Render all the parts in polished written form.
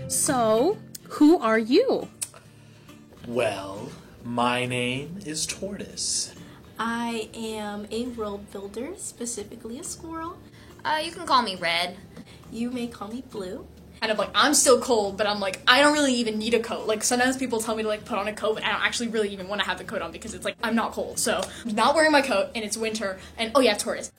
So, who are you? Well, my name is Tortoise. I am a world builder, specifically a squirrel. You can call me Red. You may call me Blue. Kind of like, I'm still cold, but I'm like, I don't really even need a coat. Like, sometimes people tell me to like put on a coat, but I don't actually really even want to have the coat on because it's like, I'm not cold. So, I'm not wearing my coat, and it's winter, and oh yeah, Tortoise.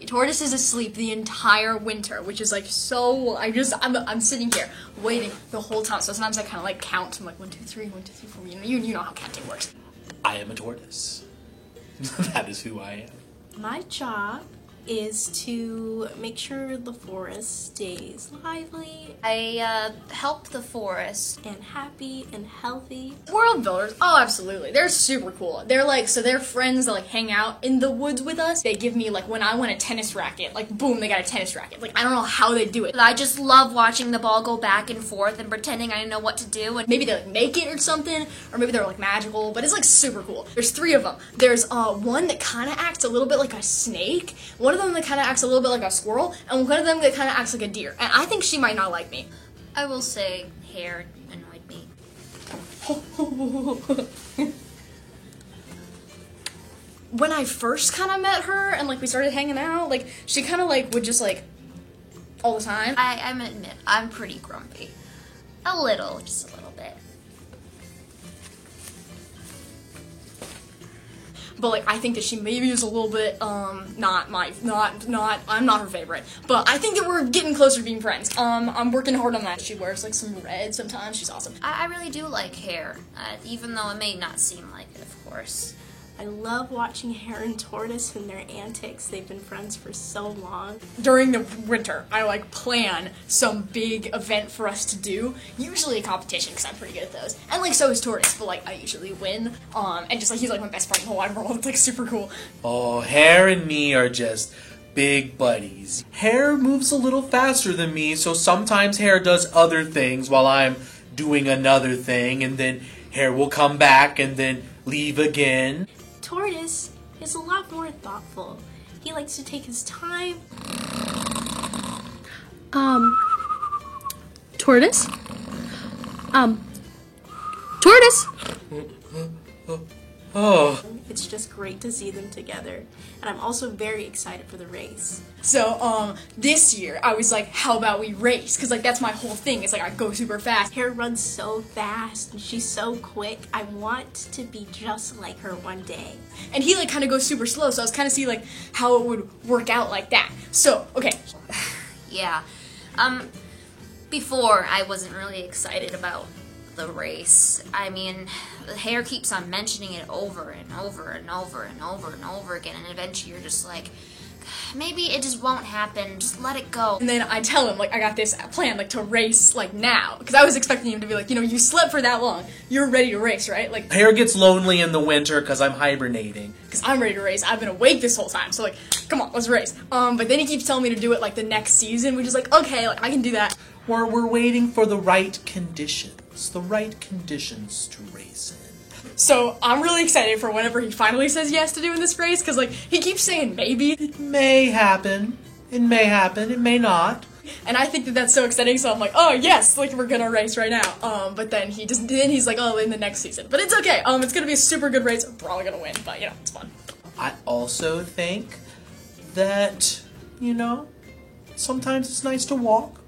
Tortoise is asleep the entire winter, which is like so, I'm sitting here waiting the whole time. So sometimes I kind of like count. I'm like, 1, 2, 3, 1, 2, 3, 4. You know how counting works. I am a tortoise. That is who I am. My job is to make sure the forest stays lively I help the forest. and happy and healthy. World builders, oh absolutely, they're super cool. They're like, so they're friends that like hang out in the woods with us. They give me like, when I want a tennis racket, like boom, they got a tennis racket. Like, I don't know how they do it. I just love watching the ball go back and forth and pretending I didn't know what to do. And Maybe they like make it or something, or maybe they're like magical, but it's like super cool. There's 3 of them. There's one that kind of acts a little bit like a snake, one of them that kind of acts a little bit like a squirrel, and one of them that kind of acts like a deer. And I think she might not like me. I will say hair annoyed me. When I first kind of met her and like we started hanging out, like she kind of like would just like all the time. I admit, I'm pretty grumpy. A little, just a little bit. But like I think that she maybe is a little bit I'm not her favorite. But I think that we're getting closer to being friends. I'm working hard on that. She wears like some red sometimes. She's awesome. I really do like hair, even though it may not seem like it, of course. I love watching Hare and Tortoise and their antics. They've been friends for so long. During the winter, I like plan some big event for us to do. Usually a competition because I'm pretty good at those. And like so is Tortoise, but like I usually win. And just like he's like my best friend in the whole wide world. It's like super cool. Oh, Hare and me are just big buddies. Hare moves a little faster than me, so sometimes Hare does other things while I'm doing another thing, and then Hare will come back and then leave again. Tortoise is a lot more thoughtful. He likes to take his time. Tortoise? Tortoise? Oh. It's just great to see them together. And I'm also very excited for the race. So this year I was like, how about we race? Because like that's my whole thing. It's like I go super fast. Hare runs so fast and she's so quick. I want to be just like her one day. And he like kind of goes super slow. So I was kind of see like how it would work out like that. So okay. Yeah. Before, I wasn't really excited about the race. I mean, the Hare keeps on mentioning it over and over and over and over and over again, and eventually you're just like, maybe it just won't happen, just let it go. And then I tell him, like, I got this plan, like, to race, like, now. Because I was expecting him to be like, you know, you slept for that long. You're ready to race, right? Like, Hare gets lonely in the winter because I'm hibernating. because I'm ready to race. I've been awake this whole time. So, like, come on, let's race. But then he keeps telling me to do it, like, the next season, which is like, okay, like, I can do that. We're waiting for the right conditions. The right conditions to race in. So, I'm really excited for whenever he finally says yes to doing this race, because, like, he keeps saying maybe. It may happen. It may happen. It may not. And I think that that's so exciting, so I'm like, oh, yes, like, we're gonna race right now. But then he's like, oh, in the next season. But it's okay. It's gonna be a super good race. We're probably gonna win, but, you know, it's fun. I also think that, you know, sometimes it's nice to walk.